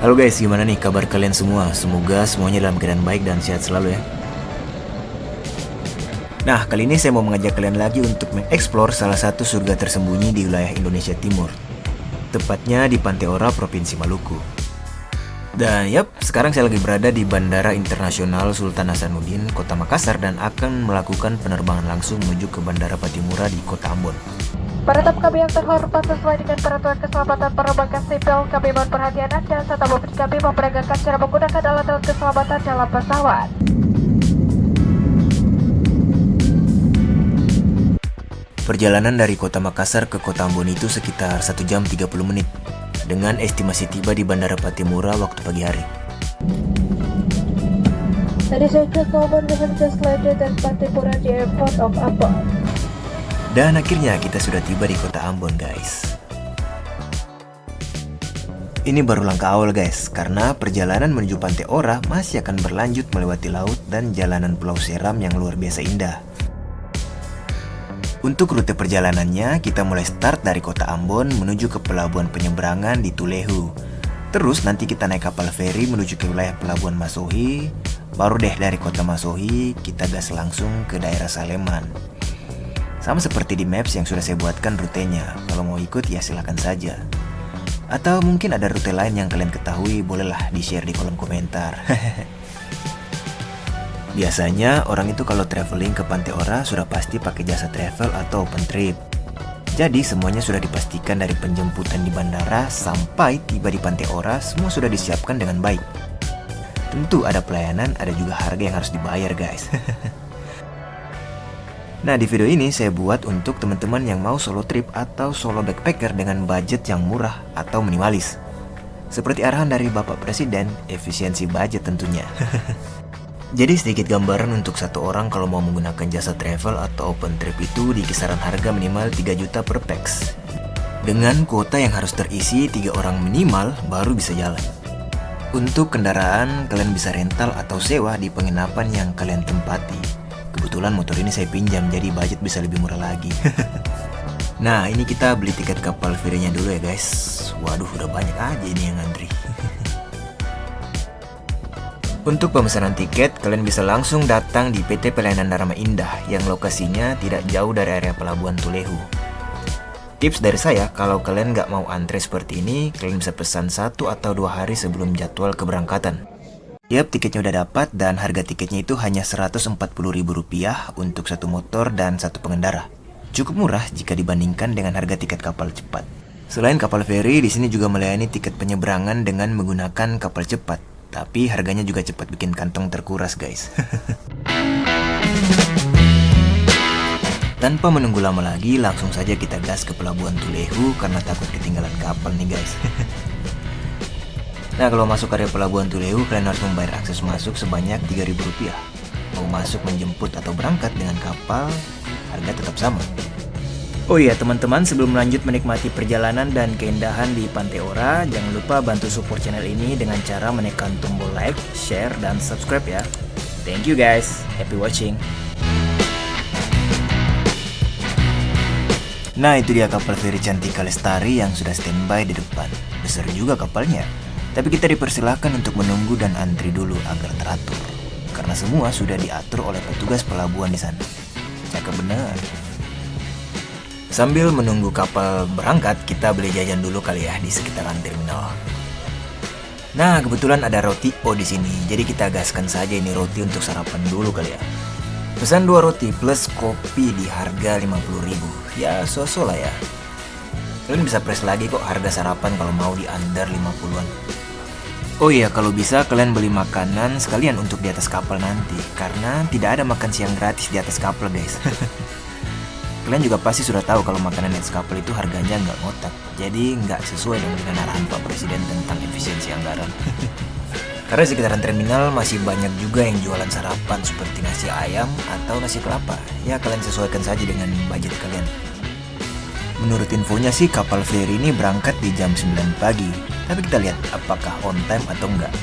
Halo guys, gimana nih kabar kalian semua? Semoga semuanya dalam keadaan baik dan sehat selalu ya. Nah, kali ini saya mau mengajak kalian lagi untuk mengeksplor salah satu surga tersembunyi di wilayah Indonesia Timur. Tepatnya di Pantai Ora, Provinsi Maluku. Dan yap, sekarang saya lagi berada di Bandara Internasional Sultan Hasanuddin, Kota Makassar dan akan melakukan penerbangan langsung menuju ke Bandara Patimura di Kota Ambon. Para tamu kami yang terhormat, sesuai dengan peraturan keselamatan penerbangan sipil, kami mohon perhatian Anda serta mobil kami memperagakan cara menggunakan alat-alat keselamatan dalam pesawat. Perjalanan dari Kota Makassar ke Kota Ambon itu sekitar 1 jam 30 menit, dengan estimasi tiba di Bandara Patimura waktu pagi hari. Ladies and gentlemen, we have just landed at Patimura, the airport of Ambon. Dan akhirnya kita sudah tiba di Kota Ambon guys. Ini baru langkah awal guys, karena perjalanan menuju Pantai Ora masih akan berlanjut melewati laut dan jalanan Pulau Seram yang luar biasa indah. Untuk rute perjalanannya, kita mulai start dari Kota Ambon menuju ke pelabuhan penyeberangan di Tulehu. Terus nanti kita naik kapal feri menuju ke wilayah pelabuhan Masohi. Baru deh dari Kota Masohi, kita gas langsung ke daerah Saleman. Sama seperti di maps yang sudah saya buatkan rutenya. Kalau mau ikut ya silahkan saja. Atau mungkin ada rute lain yang kalian ketahui, bolehlah di-share di kolom komentar. Biasanya orang itu kalau traveling ke Pantai Ora sudah pasti pakai jasa travel atau open trip. Jadi semuanya sudah dipastikan dari penjemputan di bandara sampai tiba di Pantai Ora, semua sudah disiapkan dengan baik. Tentu ada pelayanan, ada juga harga yang harus dibayar guys. Nah, di video ini saya buat untuk teman-teman yang mau solo trip atau solo backpacker dengan budget yang murah atau minimalis. Seperti arahan dari Bapak Presiden, efisiensi budget tentunya. Jadi sedikit gambaran untuk satu orang kalau mau menggunakan jasa travel atau open trip itu di kisaran harga minimal 3 juta per pax. Dengan kuota yang harus terisi 3 orang minimal baru bisa jalan. Untuk kendaraan, kalian bisa rental atau sewa di penginapan yang kalian tempati. Kebetulan motor ini saya pinjam, jadi budget bisa lebih murah lagi. Nah, ini kita beli tiket kapal ferinya dulu ya guys. Waduh, udah banyak aja ini yang ngantri. Untuk pemesanan tiket, kalian bisa langsung datang di PT Pelayanan Dharma Indah yang lokasinya tidak jauh dari area pelabuhan Tulehu. Tips dari saya, kalau kalian nggak mau antre seperti ini, kalian bisa pesan 1 atau 2 hari sebelum jadwal keberangkatan. Yap, tiketnya udah dapat dan harga tiketnya itu hanya Rp140.000 untuk satu motor dan satu pengendara. Cukup murah jika dibandingkan dengan harga tiket kapal cepat. Selain kapal feri, di sini juga melayani tiket penyeberangan dengan menggunakan kapal cepat. Tapi harganya juga cepat bikin kantong terkuras guys. Tanpa menunggu lama lagi, langsung saja kita gas ke pelabuhan Tulehu karena takut ketinggalan kapal nih guys. Nah, kalau masuk area pelabuhan Tulehu, kalian harus membayar akses masuk sebanyak Rp3.000. Mau masuk, menjemput, atau berangkat dengan kapal, harga tetap sama. Oh iya teman-teman, sebelum lanjut menikmati perjalanan dan keindahan di Pantai Ora, jangan lupa bantu support channel ini dengan cara menekan tombol like, share, dan subscribe ya. Thank you guys, happy watching. Nah, itu dia kapal feri Cantika Lestari yang sudah standby di depan. Besar juga kapalnya. Tapi kita dipersilahkan untuk menunggu dan antri dulu agar teratur. Karena semua sudah diatur oleh petugas pelabuhan di sana. Cakep bener. Sambil menunggu kapal berangkat, kita beli jajan dulu kali ya di sekitaran terminal. Nah, kebetulan ada roti O di sini. Jadi kita gaskan saja ini roti untuk sarapan dulu kali ya. Pesan 2 roti plus kopi di harga Rp50.000. Ya, so-so lah ya. Kalian bisa press lagi kok harga sarapan kalau mau di under 50-an. Oh iya, kalau bisa kalian beli makanan sekalian untuk di atas kapal nanti. Karena tidak ada makan siang gratis di atas kapal guys. Kalian juga pasti sudah tahu kalau makanan di atas kapal itu harganya nggak ngotak. Jadi nggak sesuai dengan arahan Pak Presiden tentang efisiensi anggaran. Karena di sekitaran terminal masih banyak juga yang jualan sarapan seperti nasi ayam atau nasi kelapa. Ya kalian sesuaikan saja dengan budget kalian. Menurut infonya sih kapal feri ini berangkat di jam 9 pagi. Tapi kita lihat apakah on time atau enggak.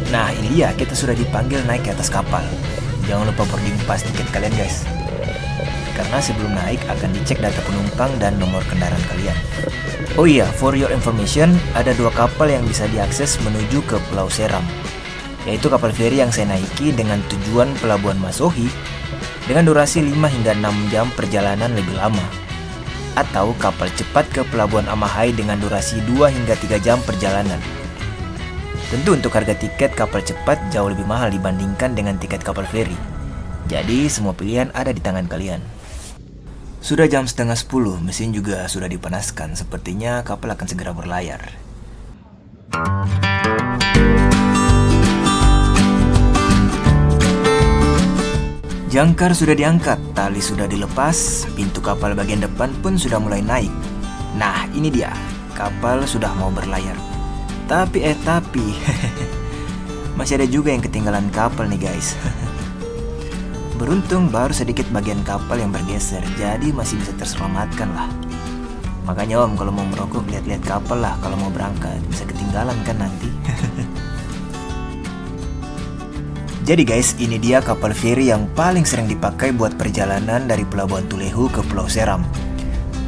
Nah ini dia, kita sudah dipanggil naik ke atas kapal. Jangan lupa boarding pass tiket kalian guys. karena sebelum naik akan dicek data penumpang dan nomor kendaraan kalian. Oh iya, for your information, ada 2 kapal yang bisa diakses menuju ke Pulau Seram, yaitu kapal feri yang saya naiki dengan tujuan Pelabuhan Masohi dengan durasi 5 hingga 6 jam perjalanan lebih lama, atau kapal cepat ke Pelabuhan Amahai dengan durasi 2 hingga 3 jam perjalanan. Tentu untuk harga tiket kapal cepat jauh lebih mahal dibandingkan dengan tiket kapal feri. Jadi semua pilihan ada di tangan kalian. Sudah jam setengah 10, mesin juga sudah dipanaskan. Sepertinya kapal akan segera berlayar. Jangkar sudah diangkat, tali sudah dilepas, pintu kapal bagian depan pun sudah mulai naik. Nah, ini dia, kapal sudah mau berlayar. Tapi masih ada juga yang ketinggalan kapal nih guys. Beruntung baru sedikit bagian kapal yang bergeser, jadi masih bisa terselamatkan lah. Makanya om, kalau mau merokok lihat-lihat kapal lah kalau mau berangkat, bisa ketinggalan kan nanti. Jadi guys, ini dia kapal feri yang paling sering dipakai buat perjalanan dari Pelabuhan Tulehu ke Pulau Seram.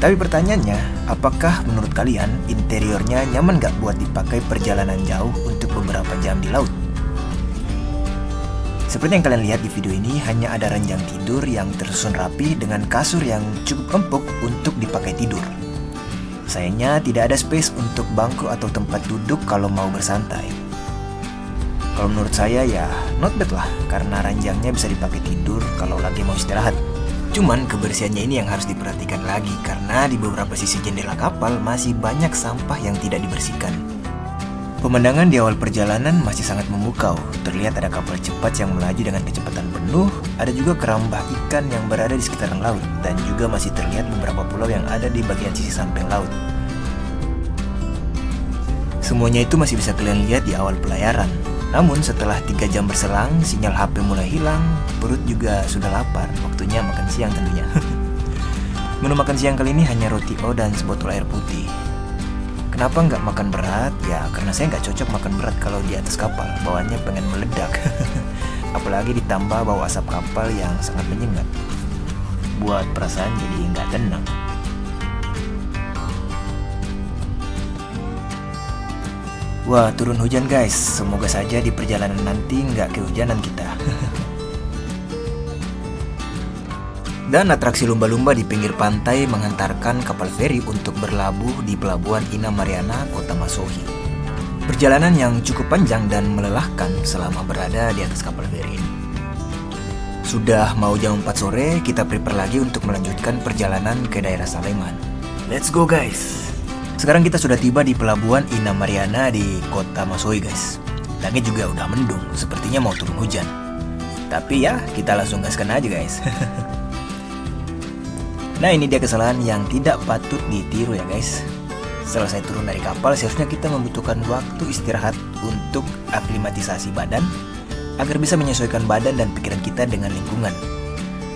Tapi pertanyaannya, apakah menurut kalian interiornya nyaman gak buat dipakai perjalanan jauh untuk beberapa jam di laut? Seperti yang kalian lihat di video ini, hanya ada ranjang tidur yang tersusun rapi dengan kasur yang cukup empuk untuk dipakai tidur. Sayangnya tidak ada space untuk bangku atau tempat duduk kalau mau bersantai. Kalau menurut saya ya not bad lah, karena ranjangnya bisa dipakai tidur kalau lagi mau istirahat. Cuman kebersihannya ini yang harus diperhatikan lagi, karena di beberapa sisi jendela kapal masih banyak sampah yang tidak dibersihkan. Pemandangan di awal perjalanan masih sangat memukau. Terlihat ada kapal cepat yang melaju dengan kecepatan penuh, ada juga kerambah ikan yang berada di sekitaran laut, dan juga masih terlihat beberapa pulau yang ada di bagian sisi samping laut. Semuanya itu masih bisa kalian lihat di awal pelayaran. Namun setelah 3 jam berselang, sinyal HP mulai hilang, perut juga sudah lapar, waktunya makan siang tentunya. Menu makan siang kali ini hanya roti O dan sebotol air putih. Kenapa nggak makan berat? Ya karena saya nggak cocok makan berat kalau di atas kapal, bawaannya pengen meledak. Apalagi ditambah bau asap kapal yang sangat menyengat, buat perasaan jadi nggak tenang. Wah, turun hujan guys, semoga saja di perjalanan nanti nggak kehujanan kita. Dan atraksi lumba-lumba di pinggir pantai mengantarkan kapal feri untuk berlabuh di Pelabuhan Ina Mariana, Kota Masohi. Perjalanan yang cukup panjang dan melelahkan selama berada di atas kapal feri ini. Sudah mau jam 4 sore, kita prepare lagi untuk melanjutkan perjalanan ke daerah Saleman. Let's go guys! Sekarang kita sudah tiba di Pelabuhan Ina Mariana di Kota Masohi guys. Langit juga udah mendung, sepertinya mau turun hujan. Tapi ya, kita langsung gaskan aja guys. Nah, ini dia kesalahan yang tidak patut ditiru ya guys. Setelah saya turun dari kapal, seharusnya kita membutuhkan waktu istirahat untuk aklimatisasi badan agar bisa menyesuaikan badan dan pikiran kita dengan lingkungan,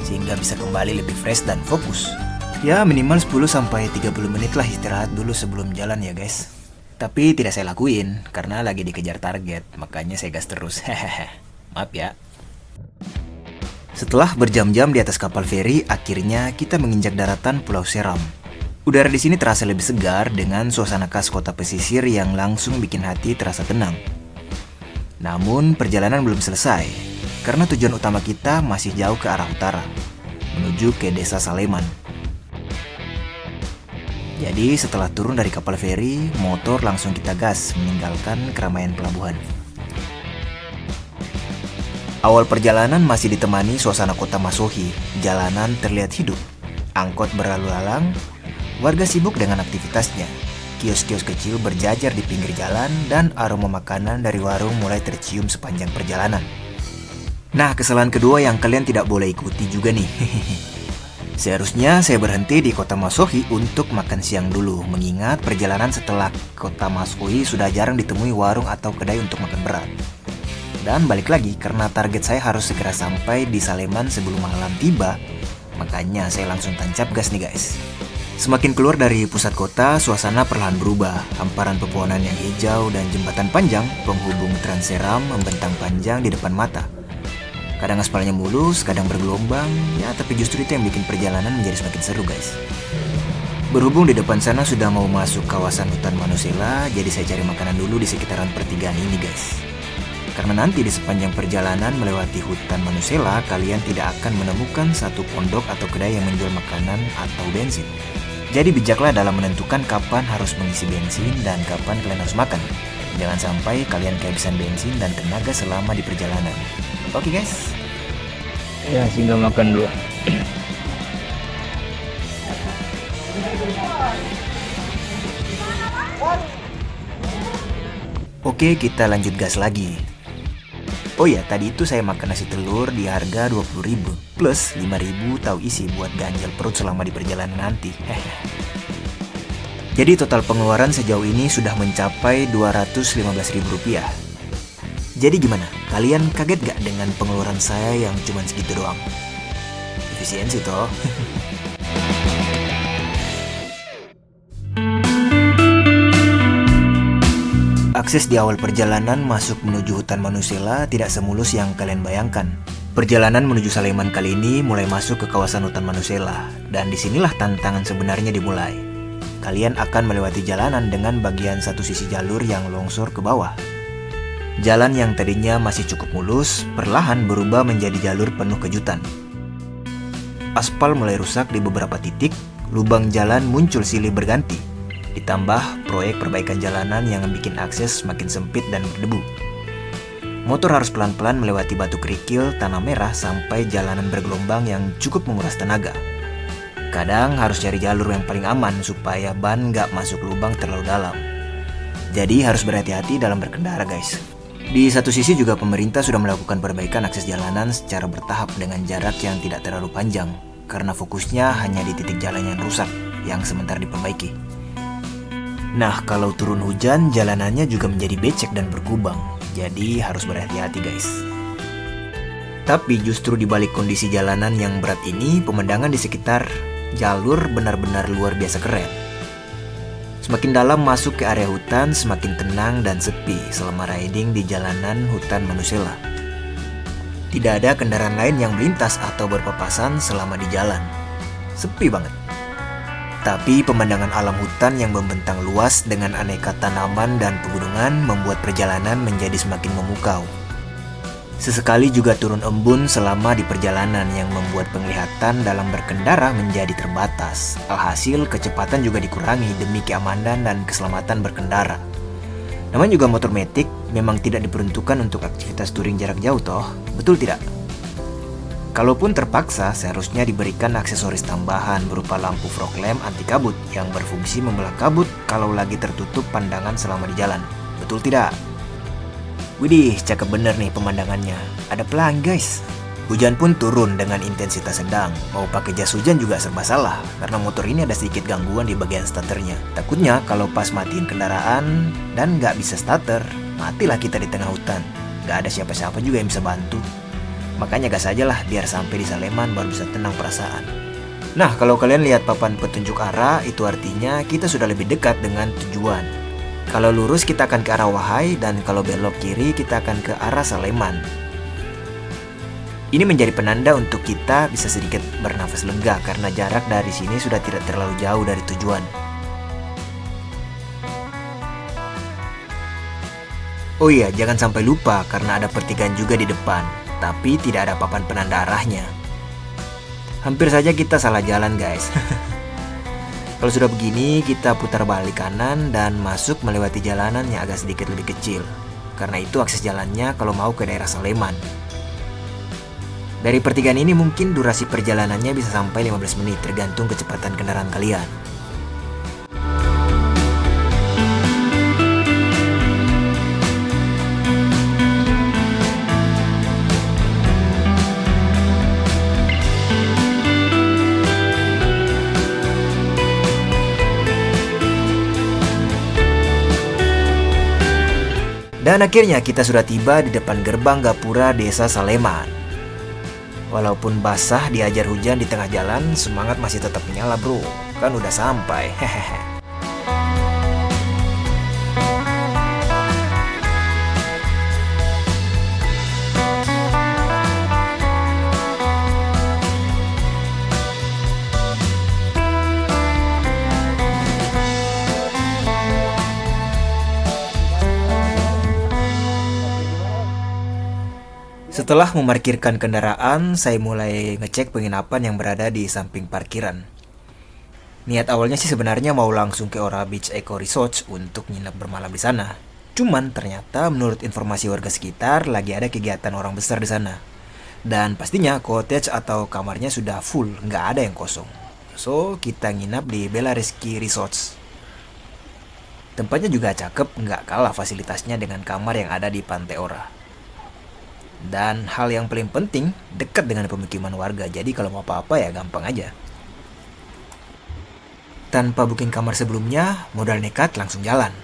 sehingga bisa kembali lebih fresh dan fokus. Ya minimal 10-30 menit lah istirahat dulu sebelum jalan ya guys. Tapi tidak saya lakuin karena lagi dikejar target, makanya saya gas terus. Maaf ya. Setelah berjam-jam di atas kapal feri, akhirnya kita menginjak daratan Pulau Seram. Udara di sini terasa lebih segar dengan suasana khas kota pesisir yang langsung bikin hati terasa tenang. Namun perjalanan belum selesai, karena tujuan utama kita masih jauh ke arah utara, menuju ke desa Saleman. Jadi setelah turun dari kapal feri, motor langsung kita gas meninggalkan keramaian pelabuhan. Awal perjalanan masih ditemani suasana kota Masohi. Jalanan terlihat hidup, angkot berlalu lalang, warga sibuk dengan aktivitasnya. Kios-kios kecil berjajar di pinggir jalan dan aroma makanan dari warung mulai tercium sepanjang perjalanan. Nah, kesalahan kedua yang kalian tidak boleh ikuti juga nih. Seharusnya saya berhenti di kota Masohi untuk makan siang dulu, mengingat perjalanan setelah kota Masohi sudah jarang ditemui warung atau kedai untuk makan berat. Dan balik lagi, karena target saya harus segera sampai di Saleman sebelum malam tiba, makanya saya langsung tancap gas nih guys. Semakin keluar dari pusat kota, suasana perlahan berubah. Hamparan pepohonan yang hijau dan jembatan panjang penghubung Trans Seram membentang panjang di depan mata. Kadang aspalnya mulus, kadang bergelombang, ya tapi justru itu yang bikin perjalanan menjadi semakin seru guys. Berhubung di depan sana sudah mau masuk kawasan hutan Manusela, jadi saya cari makanan dulu di sekitaran pertigaan ini guys. Karena nanti di sepanjang perjalanan melewati hutan Manusela, kalian tidak akan menemukan satu pondok atau kedai yang menjual makanan atau bensin. Jadi bijaklah dalam menentukan kapan harus mengisi bensin dan kapan kalian harus makan. Jangan sampai kalian kehabisan bensin dan tenaga selama di perjalanan. Oke guys? Ya, singgah makan dulu. Oke, kita lanjut gas lagi. Oh ya, tadi itu saya makan nasi telur di harga 20.000 plus 5.000 tahu isi buat ganjal perut selama di perjalanan nanti. Jadi total pengeluaran sejauh ini sudah mencapai Rp215.000. Jadi gimana? Kalian kaget gak dengan pengeluaran saya yang cuma segitu doang? Efisiensi toh. Akses di awal perjalanan masuk menuju hutan Manusela tidak semulus yang kalian bayangkan. Perjalanan menuju Saleman kali ini mulai masuk ke kawasan hutan Manusela, dan disinilah tantangan sebenarnya dimulai. Kalian akan melewati jalanan dengan bagian satu sisi jalur yang longsor ke bawah. Jalan yang tadinya masih cukup mulus, perlahan berubah menjadi jalur penuh kejutan. Aspal mulai rusak di beberapa titik, lubang jalan muncul silih berganti. Ditambah proyek perbaikan jalanan yang bikin akses semakin sempit dan berdebu. Motor harus pelan-pelan melewati batu kerikil, tanah merah, sampai jalanan bergelombang yang cukup menguras tenaga. Kadang harus cari jalur yang paling aman supaya ban gak masuk lubang terlalu dalam. Jadi harus berhati-hati dalam berkendara guys. Di satu sisi juga pemerintah sudah melakukan perbaikan akses jalanan secara bertahap dengan jarak yang tidak terlalu panjang, karena fokusnya hanya di titik jalan yang rusak yang sementara diperbaiki. Nah, kalau turun hujan, jalanannya juga menjadi becek dan berkubang. Jadi harus berhati-hati guys. Tapi justru di balik kondisi jalanan yang berat ini, pemandangan di sekitar jalur benar-benar luar biasa keren. Semakin dalam masuk ke area hutan, semakin tenang dan sepi selama riding di jalanan hutan Manusela. Tidak ada kendaraan lain yang melintas atau berpapasan selama di jalan. Sepi banget. Tapi pemandangan alam hutan yang membentang luas dengan aneka tanaman dan pegunungan membuat perjalanan menjadi semakin memukau. Sesekali juga turun embun selama di perjalanan yang membuat penglihatan dalam berkendara menjadi terbatas. Alhasil kecepatan juga dikurangi demi keamanan dan keselamatan berkendara. Namanya juga motor metik memang tidak diperuntukkan untuk aktivitas touring jarak jauh toh, betul tidak? Kalaupun terpaksa, seharusnya diberikan aksesoris tambahan berupa lampu fog lamp anti kabut yang berfungsi membelah kabut kalau lagi tertutup pandangan selama di jalan. Betul tidak? Widih, cakep bener nih pemandangannya. Ada pelangi guys. Hujan pun turun dengan intensitas sedang. Mau pakai jas hujan juga serba salah, karena motor ini ada sedikit gangguan di bagian starternya. Takutnya kalau pas matiin kendaraan dan nggak bisa starter, matilah kita di tengah hutan. Nggak ada siapa-siapa juga yang bisa bantu. Makanya gas aja lah biar sampai di Saleman baru bisa tenang perasaan. Nah, kalau kalian lihat papan petunjuk arah, itu artinya kita sudah lebih dekat dengan tujuan. Kalau lurus kita akan ke arah Wahai, dan kalau belok kiri kita akan ke arah Saleman. Ini menjadi penanda untuk kita bisa sedikit bernafas lega karena jarak dari sini sudah tidak terlalu jauh dari tujuan. Oh iya, jangan sampai lupa karena ada pertigaan juga di depan, tapi tidak ada papan penanda arahnya. Hampir saja kita salah jalan guys. Kalau sudah begini, kita putar balik kanan dan masuk melewati jalanan yang agak sedikit lebih kecil. Karena itu akses jalannya kalau mau ke daerah Saleman. Dari pertigaan ini mungkin durasi perjalanannya bisa sampai 15 menit tergantung kecepatan kendaraan kalian. Dan akhirnya kita sudah tiba di depan gerbang Gapura Desa Saleman. Walaupun basah diajar hujan di tengah jalan, semangat masih tetap menyala bro. Kan udah sampai. Hehehe. Setelah memarkirkan kendaraan, saya mulai ngecek penginapan yang berada di samping parkiran. Niat awalnya sih sebenarnya mau langsung ke Ora Beach Eco Resort untuk nginep bermalam di sana. Cuman ternyata menurut informasi warga sekitar lagi ada kegiatan orang besar di sana. Dan pastinya cottage atau kamarnya sudah full, nggak ada yang kosong. So, kita nginap di Bella Rizky Resorts. Tempatnya juga cakep, nggak kalah fasilitasnya dengan kamar yang ada di Pantai Ora. Dan hal yang paling penting, dekat dengan pemukiman warga, jadi kalau mau apa-apa ya gampang aja. Tanpa booking kamar sebelumnya, modal nekat langsung jalan.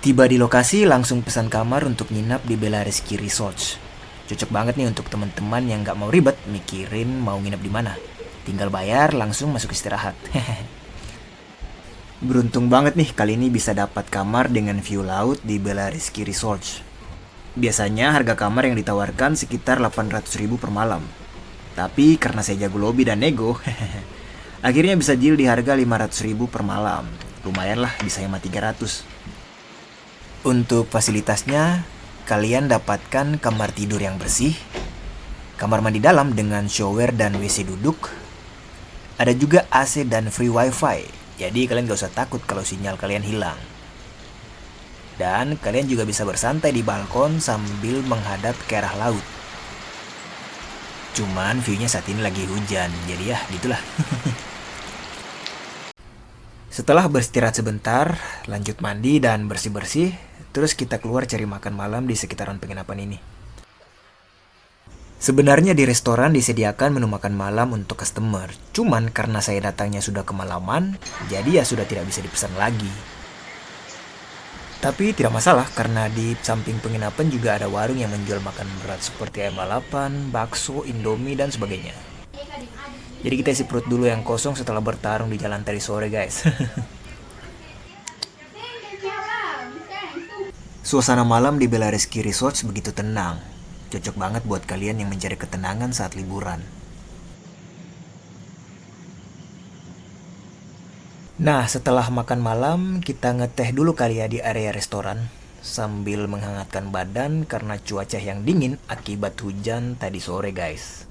Tiba di lokasi, langsung pesan kamar untuk nginap di Bella Rizky Resorts. Cocok banget nih untuk teman-teman yang nggak mau ribet mikirin mau nginep di mana. Tinggal bayar, langsung masuk istirahat. Beruntung banget nih kali ini bisa dapat kamar dengan view laut di Bella Rizky Resorts. Biasanya harga kamar yang ditawarkan sekitar 800.000 per malam. Tapi karena saya jago lobby dan nego, akhirnya bisa deal di harga 500.000 per malam. Lumayan lah, bisa hemat 300. Untuk fasilitasnya, kalian dapatkan kamar tidur yang bersih, kamar mandi dalam dengan shower dan WC duduk. Ada juga AC dan free wifi. Jadi kalian gak usah takut kalau sinyal kalian hilang. Dan kalian juga bisa bersantai di balkon sambil menghadap ke arah laut. Cuman view-nya saat ini lagi hujan, jadi ya gitulah. Setelah beristirahat sebentar, lanjut mandi dan bersih-bersih, terus kita keluar cari makan malam di sekitaran penginapan ini. Sebenarnya di restoran disediakan menu makan malam untuk customer, cuman karena saya datangnya sudah kemalaman, jadi ya sudah tidak bisa dipesan lagi. Tapi tidak masalah karena di samping penginapan juga ada warung yang menjual makan berat seperti ayam lalapan, bakso, indomie, dan sebagainya. Jadi kita isi perut dulu yang kosong setelah bertarung di jalan tadi sore guys. Suasana malam di Bella Rizky Resorts begitu tenang. Cocok banget buat kalian yang mencari ketenangan saat liburan. Nah, setelah makan malam, kita ngeteh dulu kali ya di area restoran sambil menghangatkan badan karena cuaca yang dingin akibat hujan tadi sore, guys.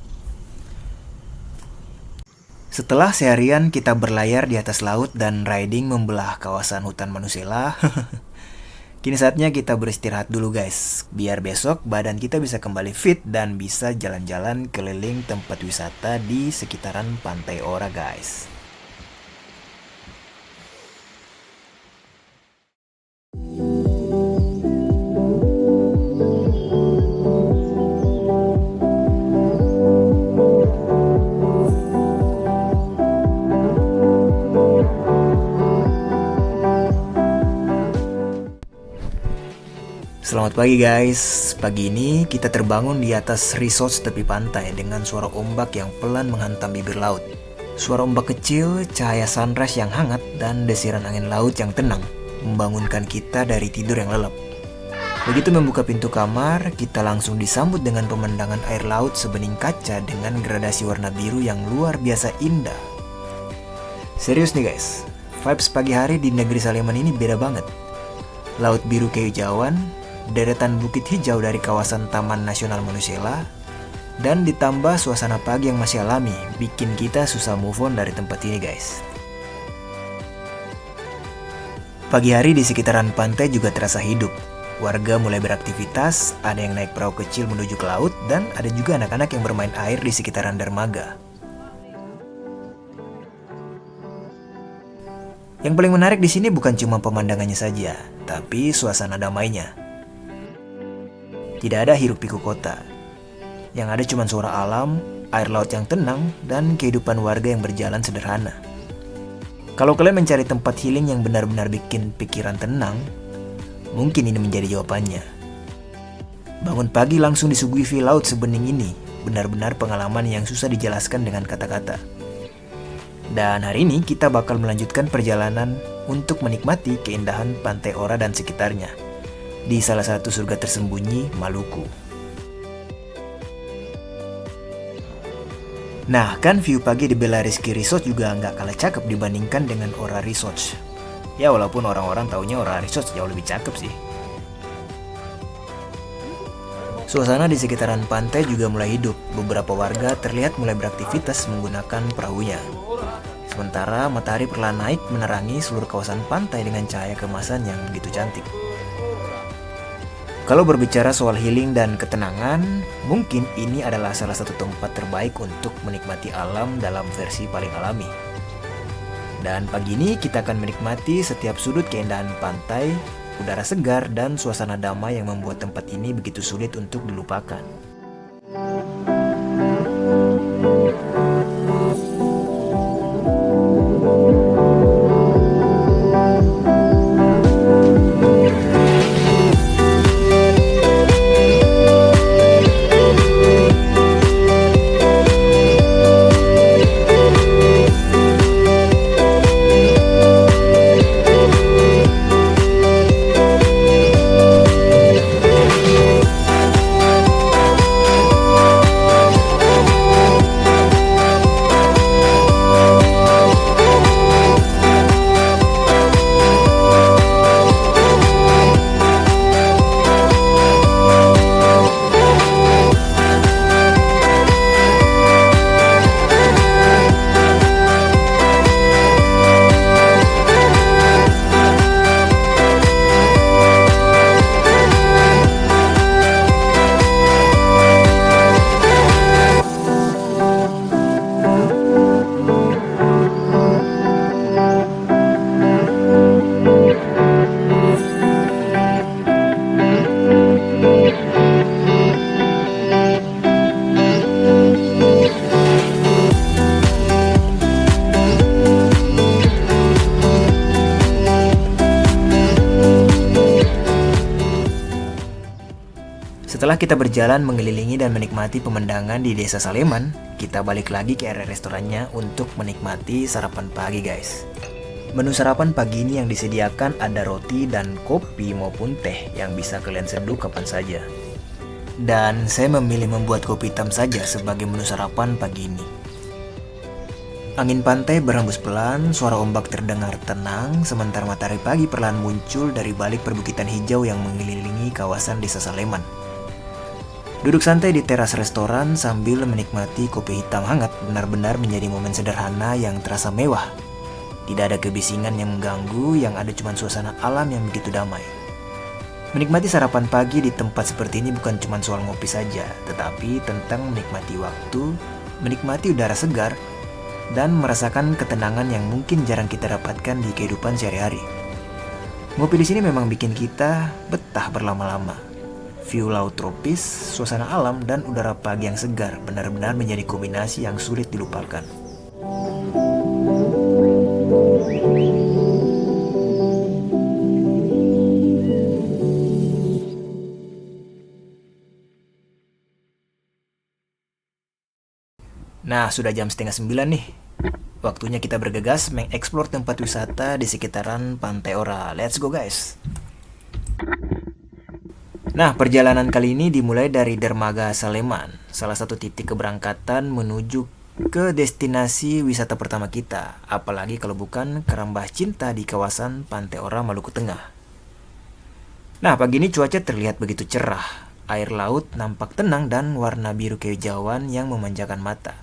Setelah seharian kita berlayar di atas laut dan riding membelah kawasan hutan Manusela, kini saatnya kita beristirahat dulu guys, biar besok badan kita bisa kembali fit dan bisa jalan-jalan keliling tempat wisata di sekitaran Pantai Ora guys. Selamat pagi guys, pagi ini kita terbangun di atas resort tepi pantai dengan suara ombak yang pelan menghantam bibir laut. Suara ombak kecil, cahaya sunrise yang hangat, dan desiran angin laut yang tenang membangunkan kita dari tidur yang lelap. Begitu membuka pintu kamar, kita langsung disambut dengan pemandangan air laut sebening kaca dengan gradasi warna biru yang luar biasa indah. Serius nih guys, vibes pagi hari di negeri Saleman ini beda banget. Laut biru kehijauan, deretan bukit hijau dari kawasan Taman Nasional Manusela, dan ditambah suasana pagi yang masih alami, bikin kita susah move on dari tempat ini guys. Pagi hari di sekitaran pantai juga terasa hidup. Warga mulai beraktivitas, ada yang naik perahu kecil menuju ke laut, dan ada juga anak-anak yang bermain air di sekitaran dermaga. Yang paling menarik di sini bukan cuma pemandangannya saja, tapi suasana damainya. Tidak ada hiruk pikuk kota. Yang ada cuma suara alam, air laut yang tenang, dan kehidupan warga yang berjalan sederhana. Kalau kalian mencari tempat healing yang benar-benar bikin pikiran tenang, mungkin ini menjadi jawabannya. Bangun pagi langsung disuguhi view laut sebening ini, benar-benar pengalaman yang susah dijelaskan dengan kata-kata. Dan hari ini kita bakal melanjutkan perjalanan untuk menikmati keindahan Pantai Ora dan sekitarnya di salah satu surga tersembunyi, Maluku. Nah, kan view pagi di Bella Rizky Resort juga nggak kalah cakep dibandingkan dengan Ora Resort. Ya walaupun orang-orang taunya Ora Resort jauh lebih cakep sih. Suasana di sekitaran pantai juga mulai hidup. Beberapa warga terlihat mulai beraktivitas menggunakan perahunya. Sementara matahari perlahan naik menerangi seluruh kawasan pantai dengan cahaya kemasan yang begitu cantik. Kalau berbicara soal healing dan ketenangan, mungkin ini adalah salah satu tempat terbaik untuk menikmati alam dalam versi paling alami. Dan pagi ini kita akan menikmati setiap sudut keindahan pantai, udara segar, dan suasana damai yang membuat tempat ini begitu sulit untuk dilupakan. Setelah kita berjalan mengelilingi dan menikmati pemandangan di Desa Saleman, kita balik lagi ke area restorannya untuk menikmati sarapan pagi guys. Menu sarapan pagi ini yang disediakan ada roti dan kopi maupun teh yang bisa kalian seduh kapan saja. Dan saya memilih membuat kopi hitam saja sebagai menu sarapan pagi ini. Angin pantai berhembus pelan, suara ombak terdengar tenang, sementara matahari pagi perlahan muncul dari balik perbukitan hijau yang mengelilingi kawasan Desa Saleman. Duduk santai di teras restoran sambil menikmati kopi hitam hangat benar-benar menjadi momen sederhana yang terasa mewah. Tidak ada kebisingan yang mengganggu, yang ada cuma suasana alam yang begitu damai. Menikmati sarapan pagi di tempat seperti ini bukan cuma soal ngopi saja, tetapi tentang menikmati waktu, menikmati udara segar, dan merasakan ketenangan yang mungkin jarang kita dapatkan di kehidupan sehari-hari. Ngopi di sini memang bikin kita betah berlama-lama. View laut tropis, suasana alam, dan udara pagi yang segar benar-benar menjadi kombinasi yang sulit dilupakan. Nah, sudah jam 8:30 nih. Waktunya kita bergegas mengeksplor tempat wisata di sekitaran Pantai Ora. Let's go guys! Nah, perjalanan kali ini dimulai dari Dermaga Saleman, salah satu titik keberangkatan menuju ke destinasi wisata pertama kita, apalagi kalau bukan Kerambah Cinta di kawasan Pantai Ora, Maluku Tengah. Nah, pagi ini cuaca terlihat begitu cerah, air laut nampak tenang dan warna biru kehijauan yang memanjakan mata.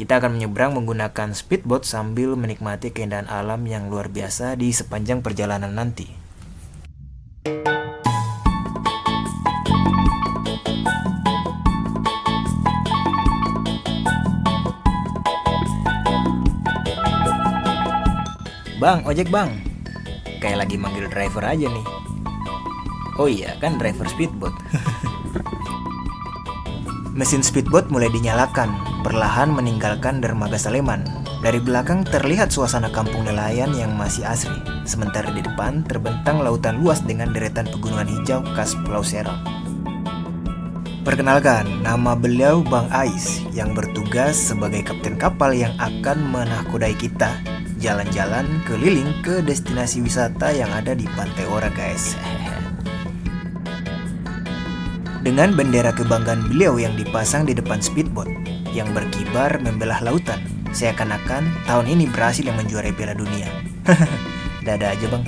Kita akan menyeberang menggunakan speedboat sambil menikmati keindahan alam yang luar biasa di sepanjang perjalanan nanti. Bang, ojek bang. Kayak lagi manggil driver aja nih. Oh iya, kan driver speedboat. Mesin speedboat mulai dinyalakan, perlahan meninggalkan Dermaga Saleman. Dari belakang terlihat suasana kampung nelayan yang masih asri. Sementara di depan terbentang lautan luas dengan deretan pegunungan hijau khas Pulau Seram. Perkenalkan, nama beliau Bang Ais yang bertugas sebagai kapten kapal yang akan menahkodai kita jalan-jalan keliling ke destinasi wisata yang ada di Pantai Ora guys. Dengan bendera kebanggaan beliau yang dipasang di depan speedboat yang berkibar membelah lautan, seakan-akan tahun ini berhasil yang menjuarai Piala Dunia. Dada aja bang.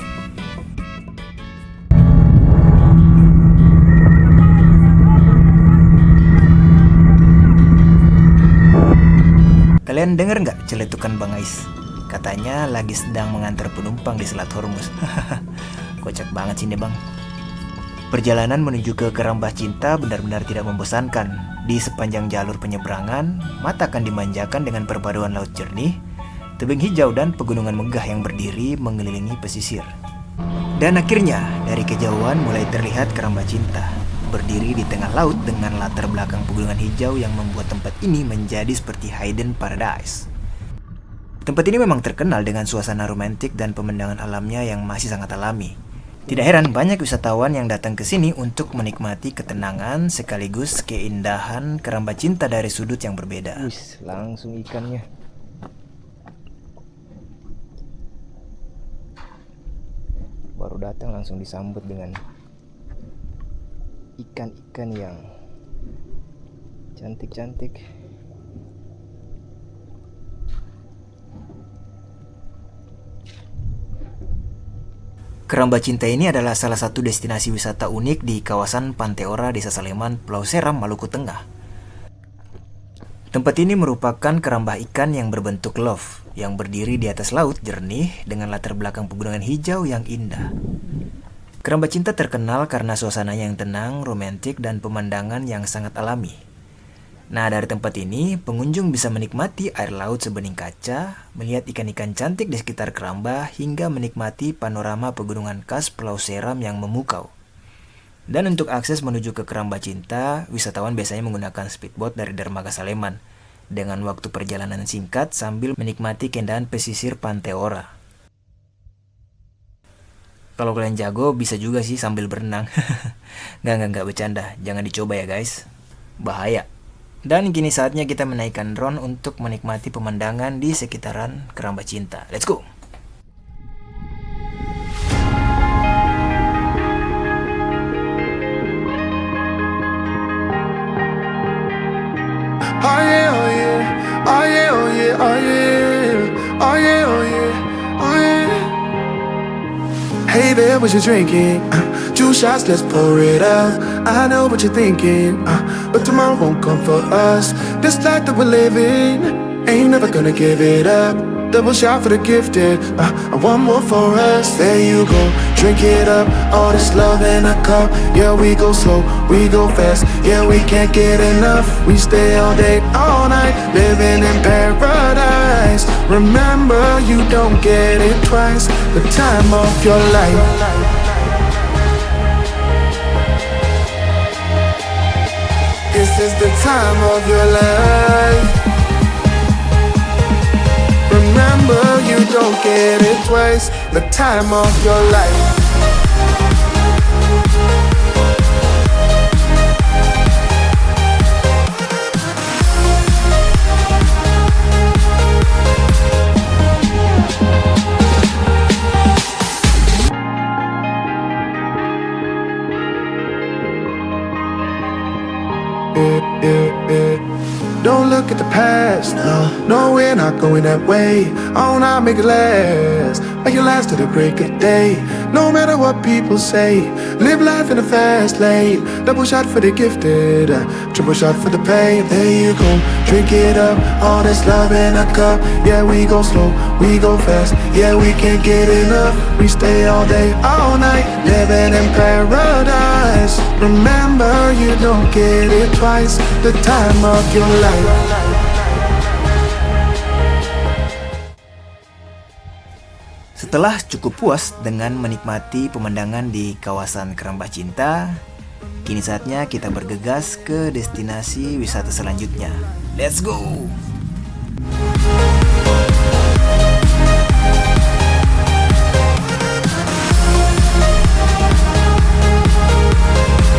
Kalian denger nggak celetukan Bang Ais? Katanya lagi sedang mengantar penumpang di Selat Hormuz. Kocak banget sih nih bang. Perjalanan menuju ke Kerambah Cinta benar-benar tidak membosankan. Di sepanjang jalur penyeberangan, mata akan dimanjakan dengan perpaduan laut jernih, tebing hijau dan pegunungan megah yang berdiri mengelilingi pesisir. Dan akhirnya, dari kejauhan mulai terlihat Kerambah Cinta, berdiri di tengah laut dengan latar belakang pegunungan hijau yang membuat tempat ini menjadi seperti hidden paradise. Tempat ini memang terkenal dengan suasana romantis dan pemandangan alamnya yang masih sangat alami. Tidak heran banyak wisatawan yang datang ke sini untuk menikmati ketenangan sekaligus keindahan Kerambah Cinta dari sudut yang berbeda. Wis, langsung ikannya. Baru datang langsung disambut dengan ikan-ikan yang cantik-cantik. Kerambah Cinta ini adalah salah satu destinasi wisata unik di kawasan Pantai Ora, Desa Saleman, Pulau Seram, Maluku Tengah. Tempat ini merupakan kerambah ikan yang berbentuk love, yang berdiri di atas laut jernih dengan latar belakang pegunungan hijau yang indah. Kerambah Cinta terkenal karena suasananya yang tenang, romantis, dan pemandangan yang sangat alami. Nah, dari tempat ini, pengunjung bisa menikmati air laut sebening kaca, melihat ikan-ikan cantik di sekitar kerambah, hingga menikmati panorama pegunungan khas Pulau Seram yang memukau. Dan untuk akses menuju ke Kerambah Cinta, wisatawan biasanya menggunakan speedboat dari dermaga Saleman, dengan waktu perjalanan singkat sambil menikmati keindahan pesisir Pantai Ora. Kalau kalian jago, bisa juga sih sambil berenang. Nggak bercanda, jangan dicoba ya guys. Bahaya. Dan kini saatnya kita menaikkan drone untuk menikmati pemandangan di sekitaran Kerambah Cinta. Let's go! Oh yeah, oh yeah, oh yeah, oh yeah, oh yeah, oh yeah, oh yeah, oh yeah. Hey there, what you drinking? 2 shots, let's pour it out. I know what you're thinking, but tomorrow won't come for us. This life that we're living, ain't never gonna give it up. Double shot for the gifted, and one more for us. There you go, drink it up. All this love in a cup. Yeah, we go slow, we go fast. Yeah, we can't get enough. We stay all day, all night, living in paradise. Remember, you don't get it twice. The time of your life. This is the time of your life. Remember, you don't get it twice. The time of your life. Don't look at the past, no, we're not going that way. Oh, now make it last, make it last to the break of day. No matter what people say, live life in a fast lane. Double shot for the gifted, triple shot for the pain. There you go, drink it up, all this love in a cup. Yeah, we go slow, we go fast. Yeah, we can't get enough. We stay all day, all night, living in paradise. Remember, you don't get it twice. The time of your life. Setelah cukup puas dengan menikmati pemandangan di kawasan Kerambah Cinta, kini saatnya kita bergegas ke destinasi wisata selanjutnya. Let's go!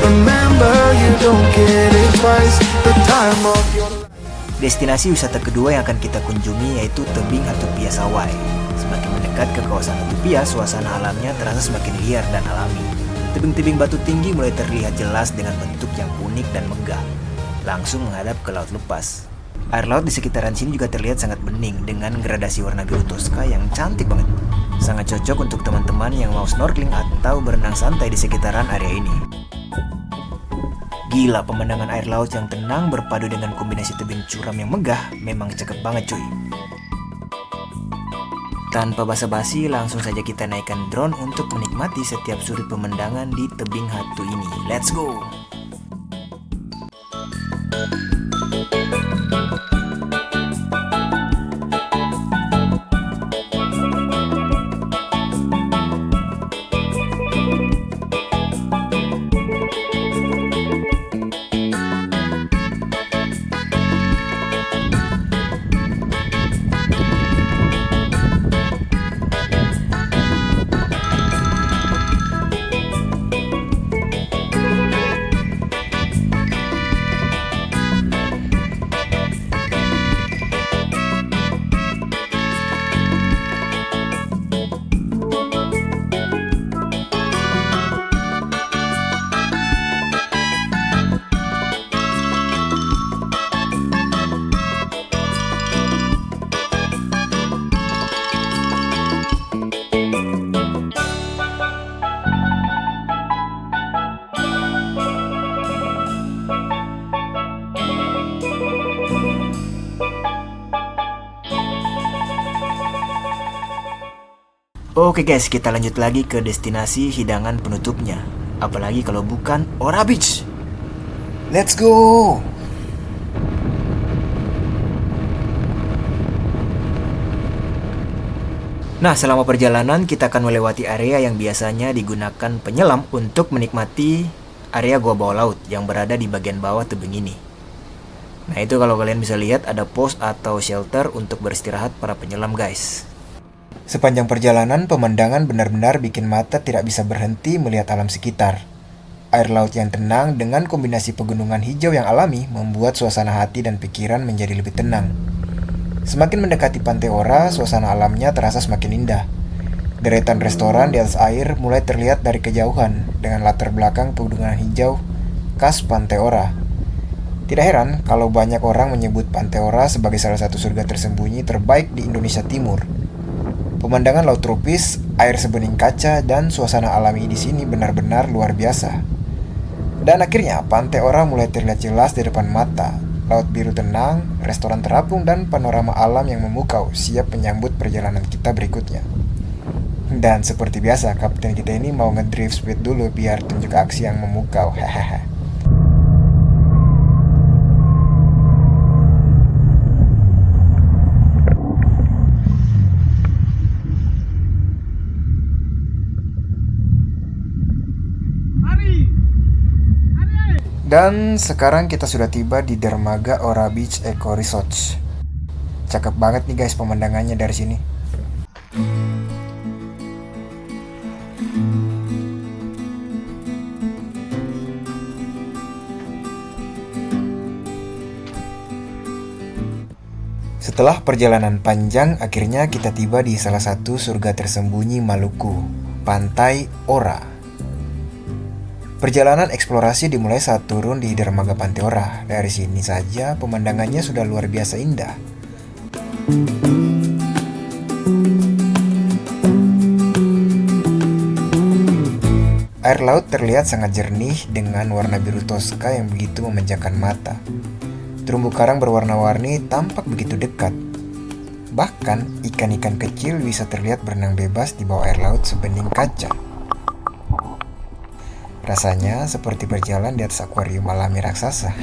Remember, you don't get it twice. The time of your life. Destinasi wisata kedua yang akan kita kunjungi yaitu tebing Atupia Sawai. Semakin mendekat ke kawasan Atupia, suasana alamnya terasa semakin liar dan alami. Tebing-tebing batu tinggi mulai terlihat jelas dengan bentuk yang unik dan megah, langsung menghadap ke laut lepas. Air laut di sekitaran sini juga terlihat sangat bening dengan gradasi warna biru toska yang cantik banget. Sangat cocok untuk teman-teman yang mau snorkeling atau berenang santai di sekitaran area ini. Gila, pemandangan air laut yang tenang berpadu dengan kombinasi tebing curam yang megah memang cakep banget cuy. Tanpa basa-basi, langsung saja kita naikkan drone untuk menikmati setiap sudut pemandangan di tebing Hatu ini. Let's go! Oke guys, kita lanjut lagi ke destinasi hidangan penutupnya. Apalagi kalau bukan Ora Beach. Let's go! Nah, selama perjalanan kita akan melewati area yang biasanya digunakan penyelam untuk menikmati area gua bawah laut yang berada di bagian bawah tebing ini. Nah, itu kalau kalian bisa lihat ada pos atau shelter untuk beristirahat para penyelam guys. Sepanjang perjalanan, pemandangan benar-benar bikin mata tidak bisa berhenti melihat alam sekitar. Air laut yang tenang dengan kombinasi pegunungan hijau yang alami membuat suasana hati dan pikiran menjadi lebih tenang. Semakin mendekati Pantai Ora, suasana alamnya terasa semakin indah. Deretan restoran di atas air mulai terlihat dari kejauhan dengan latar belakang pegunungan hijau khas Pantai Ora. Tidak heran kalau banyak orang menyebut Pantai Ora sebagai salah satu surga tersembunyi terbaik di Indonesia Timur. Pemandangan laut tropis, air sebening kaca, dan suasana alami di sini benar-benar luar biasa. Dan akhirnya, Pantai Ora mulai terlihat jelas di depan mata. Laut biru tenang, restoran terapung, dan panorama alam yang memukau siap menyambut perjalanan kita berikutnya. Dan seperti biasa, kapten kita ini mau ngedrift speed dulu biar tunjuk aksi yang memukau. Hahaha. Dan sekarang kita sudah tiba di Dermaga Ora Beach Eco Resort. Cakep banget nih guys pemandangannya dari sini. Setelah perjalanan panjang, akhirnya kita tiba di salah satu surga tersembunyi Maluku, Pantai Ora. Perjalanan eksplorasi dimulai saat turun di dermaga Pantai Ora. Dari sini saja pemandangannya sudah luar biasa indah. Air laut terlihat sangat jernih dengan warna biru toska yang begitu memanjakan mata. Terumbu karang berwarna-warni tampak begitu dekat. Bahkan ikan-ikan kecil bisa terlihat berenang bebas di bawah air laut sebening kaca. Rasanya seperti berjalan di atas akuarium alami raksasa.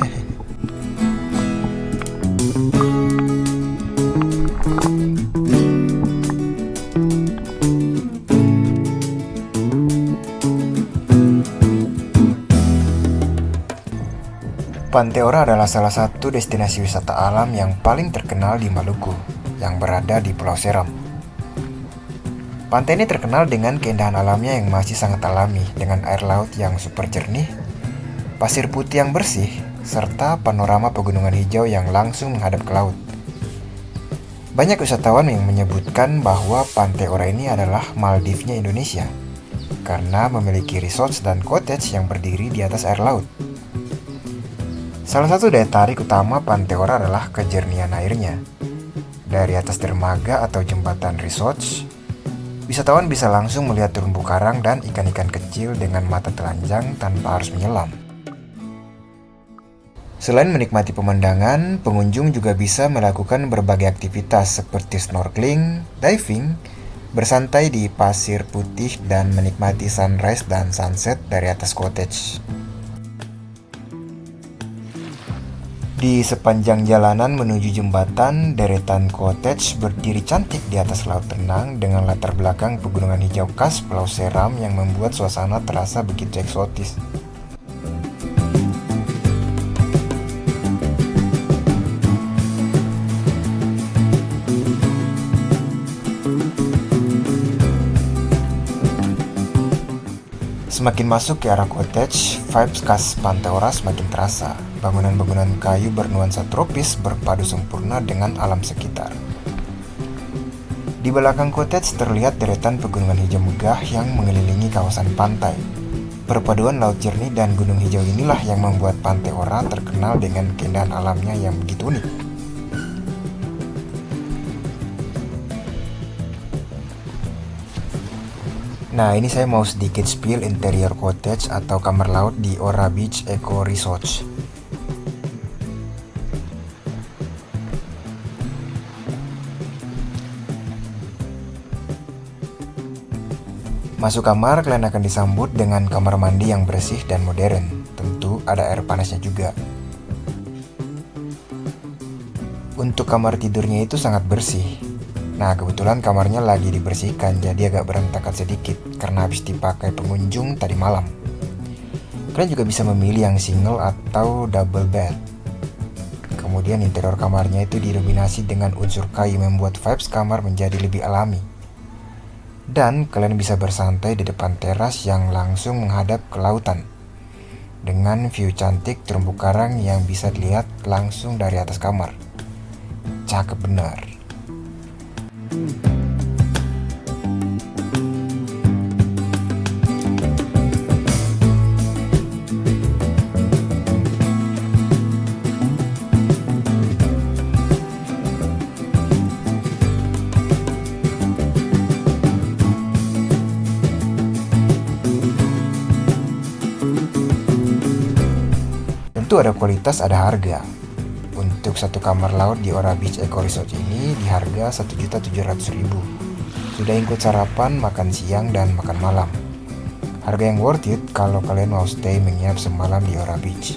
Pantai Ora adalah salah satu destinasi wisata alam yang paling terkenal di Maluku, yang berada di Pulau Seram. Pantai ini terkenal dengan keindahan alamnya yang masih sangat alami, dengan air laut yang super jernih, pasir putih yang bersih, serta panorama pegunungan hijau yang langsung menghadap ke laut. Banyak wisatawan yang menyebutkan bahwa Pantai Ora ini adalah Maldivnya Indonesia, karena memiliki resort dan cottage yang berdiri di atas air laut. Salah satu daya tarik utama Pantai Ora adalah kejernihan airnya. Dari atas dermaga atau jembatan resort, wisatawan bisa langsung melihat terumbu karang dan ikan-ikan kecil dengan mata telanjang tanpa harus menyelam. Selain menikmati pemandangan, pengunjung juga bisa melakukan berbagai aktivitas seperti snorkeling, diving, bersantai di pasir putih, dan menikmati sunrise dan sunset dari atas cottage. Di sepanjang jalanan menuju jembatan, deretan cottage berdiri cantik di atas laut tenang dengan latar belakang pegunungan hijau khas Pulau Seram yang membuat suasana terasa begitu eksotis. Semakin masuk ke arah cottage, vibes khas Pantai Ora semakin terasa. Bangunan-bangunan kayu bernuansa tropis berpadu sempurna dengan alam sekitar. Di belakang cottage terlihat deretan pegunungan hijau megah yang mengelilingi kawasan pantai. Perpaduan laut jernih dan gunung hijau inilah yang membuat Pantai Ora terkenal dengan keindahan alamnya yang begitu unik. Nah, ini saya mau sedikit spill interior cottage atau kamar laut di Ora Beach Eco Resort. Masuk kamar, kalian akan disambut dengan kamar mandi yang bersih dan modern. Tentu ada air panasnya juga. Untuk kamar tidurnya itu sangat bersih. Nah, kebetulan kamarnya lagi dibersihkan, jadi agak berantakan sedikit karena habis dipakai pengunjung tadi malam. Kalian juga bisa memilih yang single atau double bed. Kemudian interior kamarnya itu didominasi dengan unsur kayu membuat vibes kamar menjadi lebih alami. Dan kalian bisa bersantai di depan teras yang langsung menghadap ke lautan. Dengan view cantik terumbu karang yang bisa dilihat langsung dari atas kamar. Cakep benar. Tentu ada kualitas, ada harga. Untuk satu kamar laut di Ora Beach Eco Resort ini di harga Rp1.700.000. Sudah include sarapan, makan siang, dan makan malam. Harga yang worth it kalau kalian mau stay menginap semalam di Ora Beach.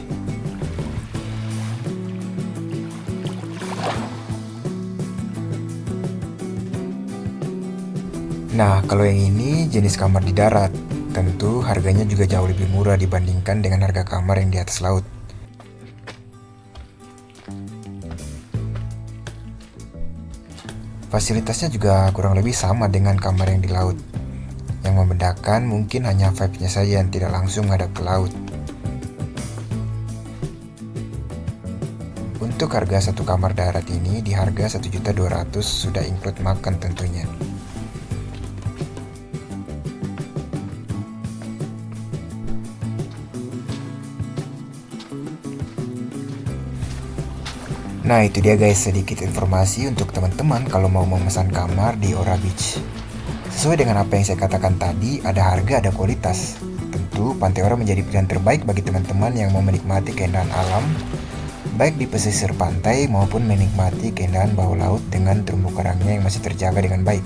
Nah, kalau yang ini jenis kamar di darat. Tentu harganya juga jauh lebih murah dibandingkan dengan harga kamar yang di atas laut. Fasilitasnya juga kurang lebih sama dengan kamar yang di laut. Yang membedakan mungkin hanya vibe-nya saja yang tidak langsung menghadap ke laut. Untuk harga satu kamar darat ini di harga Rp1.200.000 sudah include makan tentunya. Nah, itu dia guys, sedikit informasi untuk teman-teman kalau mau memesan kamar di Ora Beach. Sesuai dengan apa yang saya katakan tadi, ada harga, ada kualitas. Tentu Pantai Ora menjadi pilihan terbaik bagi teman-teman yang mau menikmati keindahan alam, baik di pesisir pantai maupun menikmati keindahan bawah laut dengan terumbu karangnya yang masih terjaga dengan baik.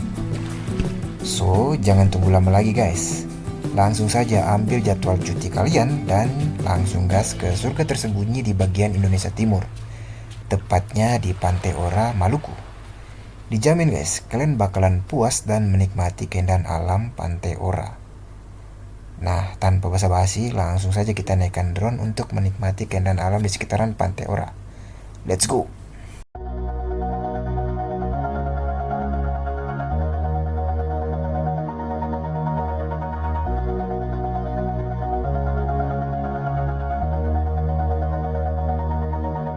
So, jangan tunggu lama lagi guys. Langsung saja ambil jadwal cuti kalian dan langsung gas ke surga tersembunyi di bagian Indonesia Timur. Tepatnya di Pantai Ora, Maluku. Dijamin guys, kalian bakalan puas dan menikmati keindahan alam Pantai Ora. Nah, tanpa basa-basi, langsung saja kita naikkan drone untuk menikmati keindahan alam di sekitaran Pantai Ora. Let's go!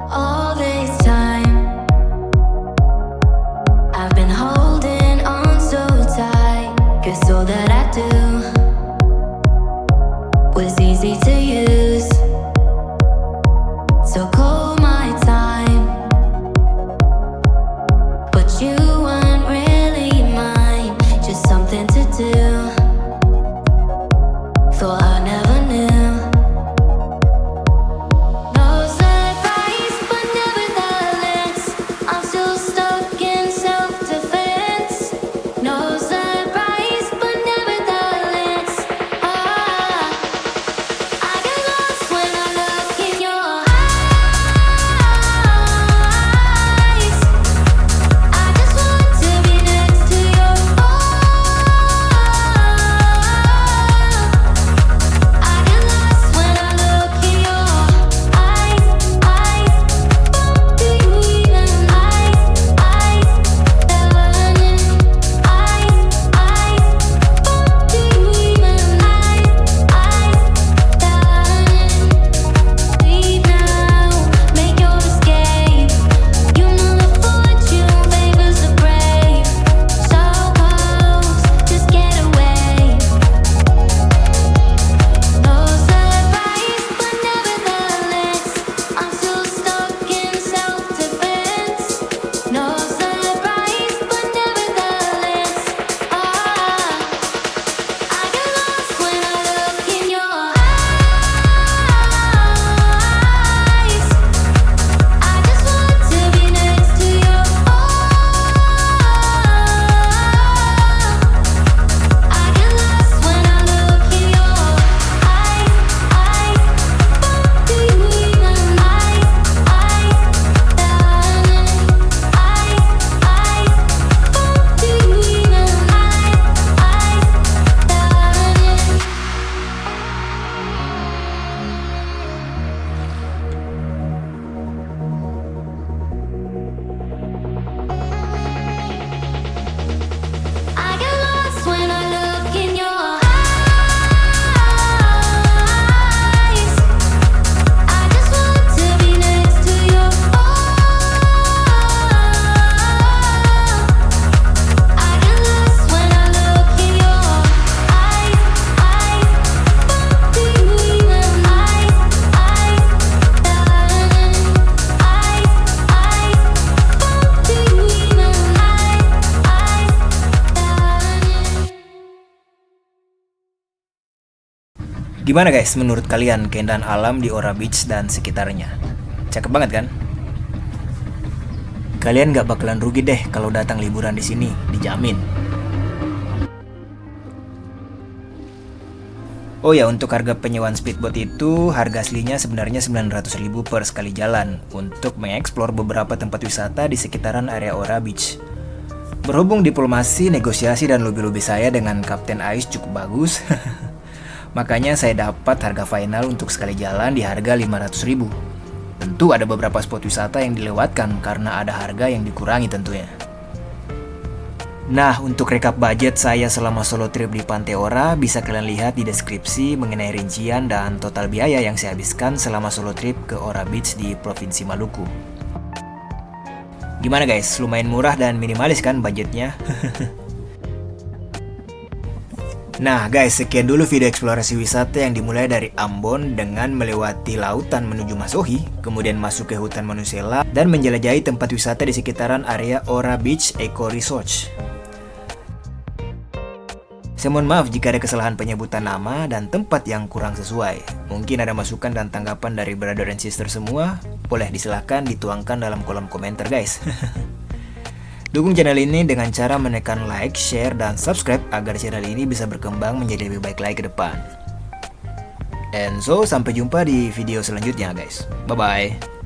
All this time, I've been holding on so tight, 'cause all that I do was easy to use. So call my time, but you weren't really mine, just something to do. Thought I never knew. No surprise. Gimana guys menurut kalian keindahan alam di Ora Beach dan sekitarnya? Cakep banget kan? Kalian gak bakalan rugi deh kalau datang liburan di sini, dijamin. Oh ya, untuk harga penyewaan speedboat itu harga aslinya sebenarnya 900.000 per sekali jalan untuk mengeksplor beberapa tempat wisata di sekitaran area Ora Beach. Berhubung diplomasi, negosiasi dan lobby-lobby saya dengan Kapten Ais cukup bagus, makanya saya dapat harga final untuk sekali jalan di harga 500.000. Tentu ada beberapa spot wisata yang dilewatkan karena ada harga yang dikurangi tentunya. Nah, untuk rekap budget saya selama solo trip di Pantai Ora bisa kalian lihat di deskripsi mengenai rincian dan total biaya yang saya habiskan selama solo trip ke Ora Beach di Provinsi Maluku. Gimana guys, lumayan murah dan minimalis kan budgetnya? Nah guys, sekian dulu video eksplorasi wisata yang dimulai dari Ambon dengan melewati lautan menuju Masohi, kemudian masuk ke hutan Manusela, dan menjelajahi tempat wisata di sekitaran area Ora Beach Eco Resort. Saya mohon maaf jika ada kesalahan penyebutan nama dan tempat yang kurang sesuai. Mungkin ada masukan dan tanggapan dari brother and sister semua, boleh disilahkan dituangkan dalam kolom komentar guys. Dukung channel ini dengan cara menekan like, share, dan subscribe agar channel ini bisa berkembang menjadi lebih baik lagi ke depan. And so, sampai jumpa di video selanjutnya guys. Bye-bye.